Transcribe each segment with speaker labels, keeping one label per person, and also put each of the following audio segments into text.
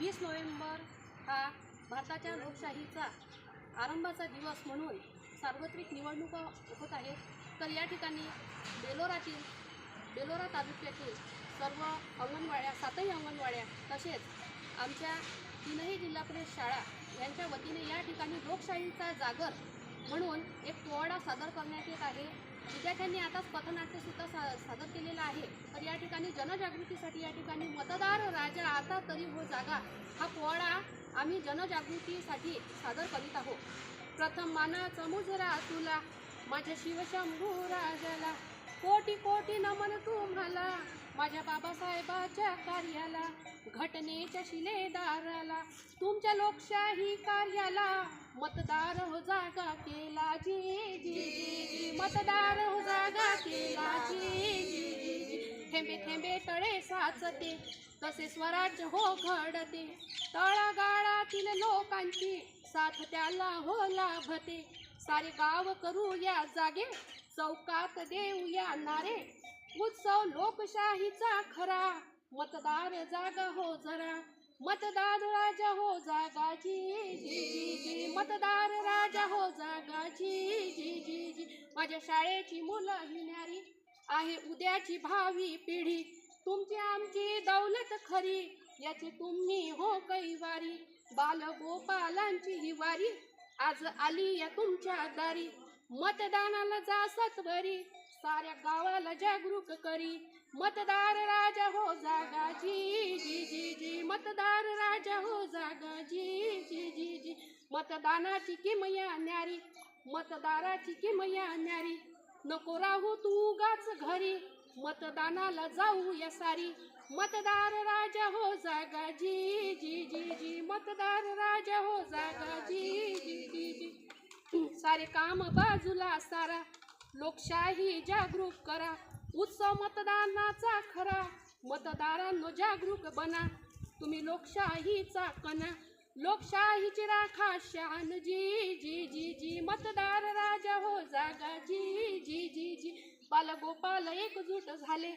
Speaker 1: 20 November हा भारताच्या लोकशाहीचा आरंभाचा दिवस म्हणून सार्वत्रिक निवडणुका होत आहेत। तर या ठिकाणी बेलोरा तालुक्यातील सर्व अंगणवाड्या, 7ही अंगणवाड्या तसेच आमच्या 3ही जिल्हा परिषद शाळा यांच्या वतीने या ठिकाणी लोकशाहीचा जागर म्हणून एक पोवाडा सादर करण्यात येत आहे। विद्यार्थ्यांनी आताच पथनाट्यसुद्धा सादर केलेलं आहे। तर या ठिकाणी जनजागृतीसाठी या ठिकाणी मतदार राजा आता तरी हो जागा हा पोवाडा आम्ही जनजागृतीसाठी सादर करीत आहोत। प्रथम मानाचा मुजरा तुला माझ्या शिवशंभू राजाला, कोटी कोटी नमन तुम्हाला माझ्या बाबासाहेबाच्या कार्याला, घटनेच्या शिलेदाराला तुमच्या लोकशाही कार्याला, मतदार हो जागा केला जी जी जी, मतदार हो जागा केला जी जी जी। थेंबे थेंबे तळे साचते तसे स्वराज्य हो घडते, तळागाळातील लोकांची साथ त्याला हो लाभते, सारे गाव करू या जागे चौकात देऊया नारे, उत्सव लोकशाहीचा खरा मतदार जागा हो जरा, मतदार राजा हो जागा जी जी जी जी, मतदार राजा हो जागा जी जी जी जी। माझ्या शाळेची मुलं ही न्यारी आहे उद्याची भावी पिढी, तुमची आमची दौलत खरी याची तुम्ही हो कैवारी, बालगोपालांची ही वारी आज आली या तुमच्या दारी, मतदानाला जा सत्वरी साऱ्या गावाला जागरूक करी, मतदार राजा हो जागा जी जी जी जी, मतदार राजा हो जागा जी जी जी जी। मतदानाची किमया न्यारी, मतदाराची किमया न्यारी, नको राहू तू उगाच घरी मतदानाला जाऊ या सारी, मतदार राजा हो जागा जी जी जी जी, मतदार राजा हो जागा जी जी जी जी। सारे काम बाजूला सारा लोकशाही जागरूक करा, उत्सव मतदानाचा खरा मतदारांनो जागरूक बना, तुम्ही लोकशाहीचा कणा लोकशाहीची राखा शान जी जी जी जी, मतदार राजा हो जागा जी जी जी जी। बालगोपाल एकजूट झाले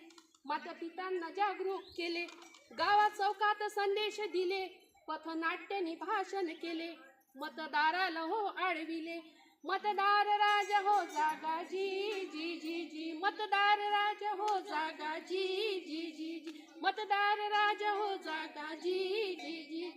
Speaker 1: माता पितांना जागरूक केले, गावात चौकात संदेश दिले, पथनाट्याने भाषण केले, मतदाराला हो आळविले, मतदार राजा हो जागा जी जी जी जी, मतदार राजा हो जागा जी जी जी जी, मतदार राजा हो जागा जी जी जी।